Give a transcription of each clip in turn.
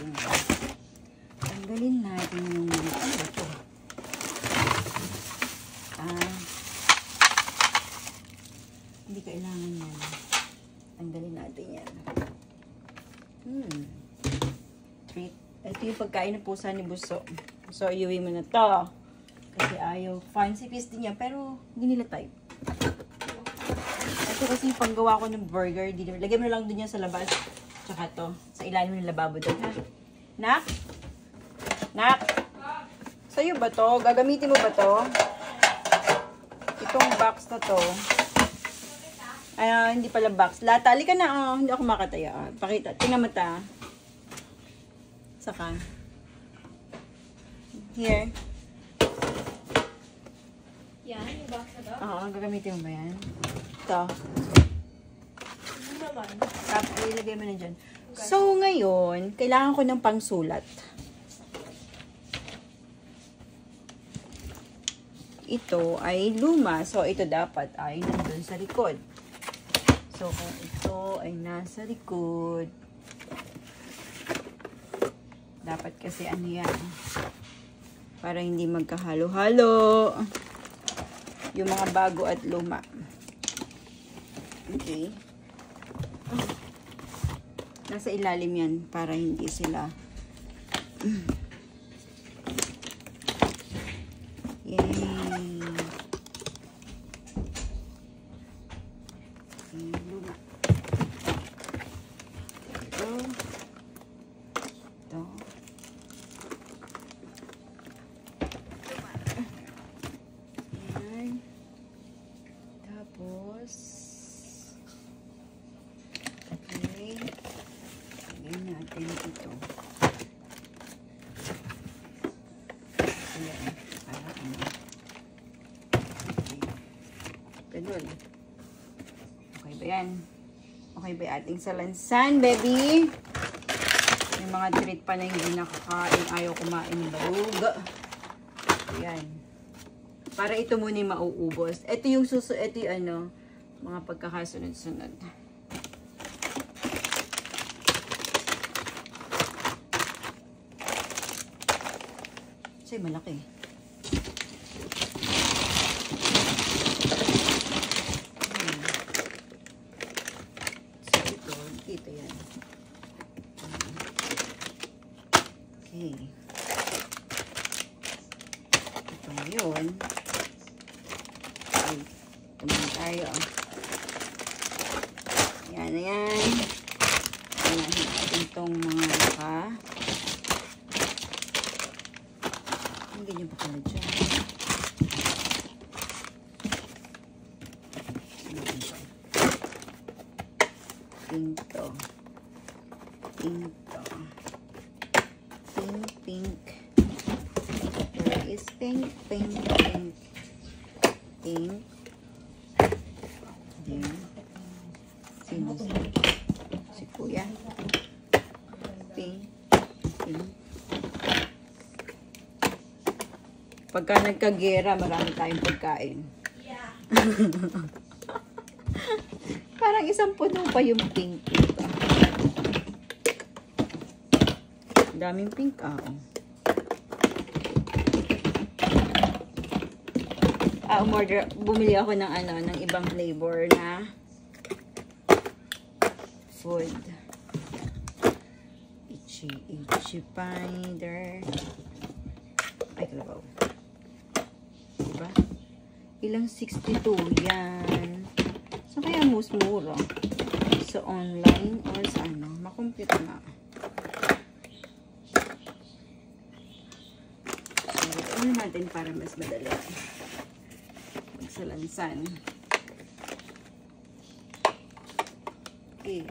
natin. Tanggalin natin yung ito. Hindi kailangan yan. Tanggalin natin yan. Treat. Ito yung pagkain ng pusa ni Buso. So, iuwi mo na to. Kasi ayaw. Fancy feast din niya. Pero, hindi nila type. Ito kasi yung panggawa ko ng burger. Lagay mo na lang dun yan sa labas. Tsaka to. Sa ilalim ng lababo doon. Ha? Nak? Nak? Sa'yo ba to? Gagamitin mo ba to? Itong box na to. Hindi pala box. Lata. Halika na. Hindi ako makataya. Pakita. Tingnan mo ta. Saka. Here. Yan, yung box na to? Oo, gagamitin mo ba yan? Ito. Ano naman? Tapos, ilagay mo na dyan. So, ngayon, kailangan ko ng pangsulat. Ito ay luma. So, ito dapat ay nandun sa likod. So, kung ito ay nasa likod, dapat kasi ano yan, para hindi magkahalo-halo yung mga bago at luma. Okay. Nasa ilalim yan para hindi sila yay. Luma. Ito. Ito. Ayan. Tapos okay. Lagyan natin ito. Ayan. Para ano. Okay. Ganun. Okay ba yan? Okay ba ating salansan, baby? May mga treat pa na hindi nakakain. Ayaw kumain ng barug. Ayan. Para ito muna yung mauubos. Ito yung ito yung ano, mga pagkakasunod-sunod. Kasi malaki. So, ito yan. Okay. Ito ngayon. Ay, tumahan tayo. Yan, yan. Ayan natin itong mga naka. Ang ganyan ba pala dyan? Pink to. Pink to. Pink, pink. Where is pink, pink, pink? Pink. There. Sino? Si Kuya. Pink. Pink. Pagka nagkagera, marami tayong pagkain. Yeah. Parang isang puno pa yung pink. Ito. Daming pink, bumili ako ng ano, ng ibang flavor na food. Itchy spider. Ay, kalabaw. Diba? Ilang 62 yan. So, kaya most mura. So, online or sa ano, makompute na. So, ano natin para mas madali. Magsalansan. Okay.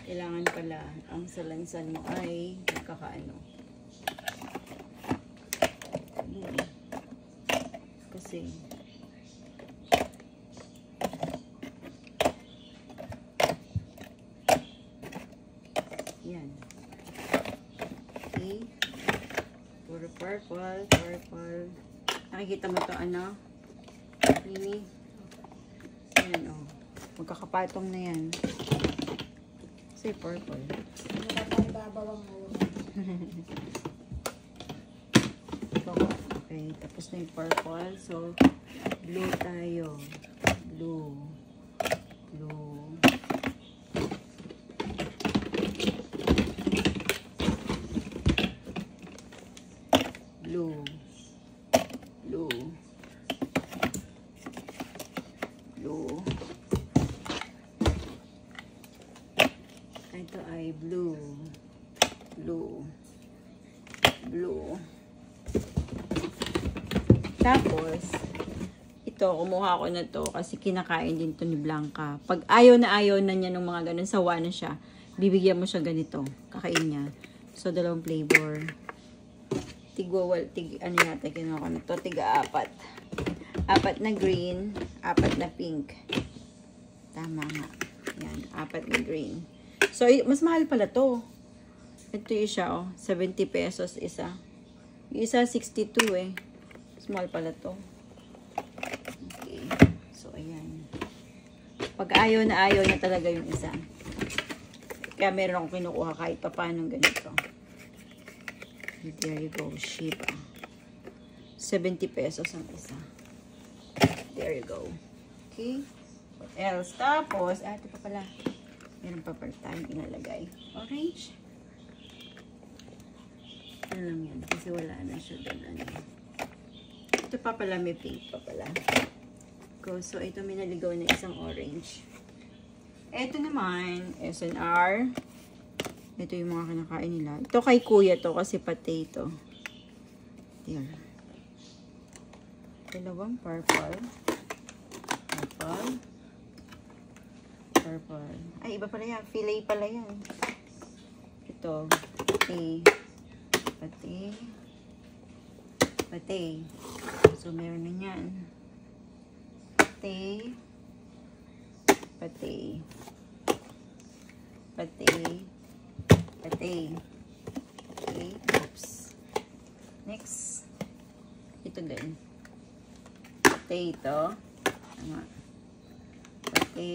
Kailangan pala ang salansan mo ay kakaano. Kasi yan. Okay. Puro purple, purple. Nakikita mo to ano? Mimi. Yan o. Magkakapatong na yan. Kasi purple. Ano ba tayo babawang mo? Okay, tapos na yung purple. So, blue tayo. Blue. Blue. Blue. Blue. Blue. Ito ay blue. Blue. Blue. Tapos, ito, kumuha ko na to kasi kinakain din to ni Blanca. Pag ayaw na niya ng mga ganun, sawa na siya, bibigyan mo siya ganito. Kakain niya. So, dalawang flavor. Ano yata, kinuha ko na to. Tiga-apat. 4 na green, 4 na pink. Tama nga. Yan, 4 na green. So, mas mahal pala to. Ito yung siya, oh. 70 pesos isa. Yung isa, 62 eh. Small pala to. Okay. So, ayan. Pag ayaw na talaga yung isa. Kaya meron akong kinukuha kahit pa paano ganito. There you go. Shiba. 70 pesos ang isa. There you go. Okay. What else? Tapos, ito pa pala. Meron pa pala tayong inalagay. Orange. Ano lang yan? Kasi wala na siya doon. Ito pa pala, may pink pa pala. So, ito may naligaw na isang orange. Ito naman, SNR. Ito yung mga kinakain nila. Ito kay kuya to kasi potato. There. Dalawang purple. Purple. Purple. Ay, iba pala yan. Filet pala yan. Ito. Pati. Pati. Pati. So, meron na yan. Pati. Pati. Pati. Pati. Okay. Oops. Next. Ito din. Potato. Tama. Pati.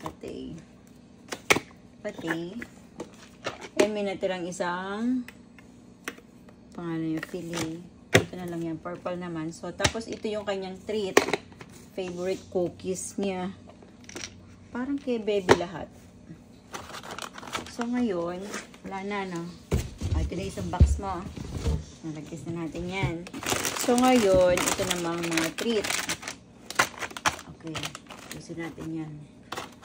Pati. Pati. Eh, may natirang isang pangalan yung filet. Ito na lang yan. Purple naman. So, tapos ito yung kanyang treat. Favorite cookies niya. Parang kay baby lahat. So, ngayon, wala na, no? Ito na isang box mo. Nalagkis na natin yan. So, ngayon, ito namang mga treat. Okay. Usin natin yan.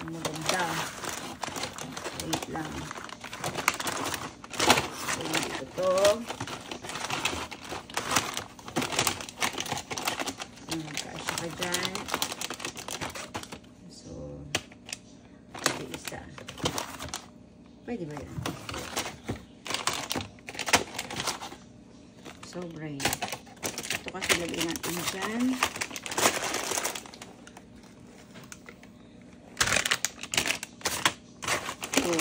Ang maganda. Wait lang. So, ito. Kasya ka dyan. So, ito isa. Pwede ba yan? Sobra yun. Ito kasi lagay natin dyan. Two,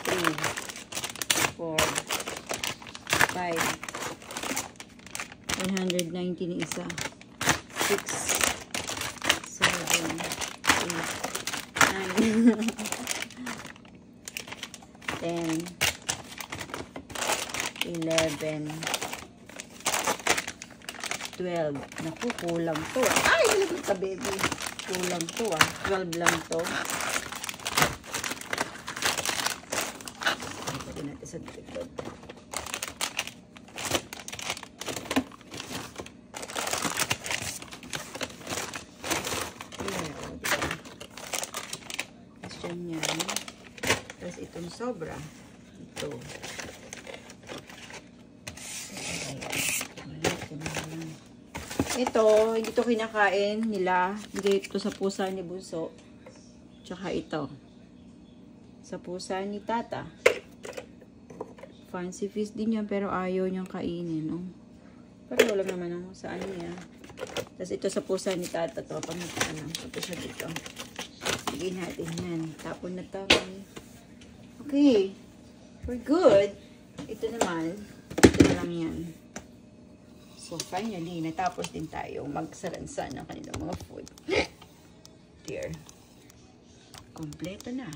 3, 4, 5. 190 na isa. 6, 7, 8, 9, 10, 11, 12. Naku, kulang to. Ay, nalagay ka, baby. Kulang to, 12 lang to. Pwede natin sa likod. Yan. Tapos itong sobra. Ito. Ito, hindi ito kinakain nila. Bigay ito sa pusa ni Bunso. Tsaka ito. Sa pusa ni Tata. Fancy feast din yan, pero ayaw niyang kainin, no? Pero wala naman ang saan niya. Tapos ito sa pusa ni Tata to. Pamit na. Ito siya dito. Sige natin yan. Tapon na tayo. Okay. We're good. Ito naman. Ito na lang yan. So, finally, natapos din tayo magsalansan ng kanilang mga food. Dear. Kompleto na.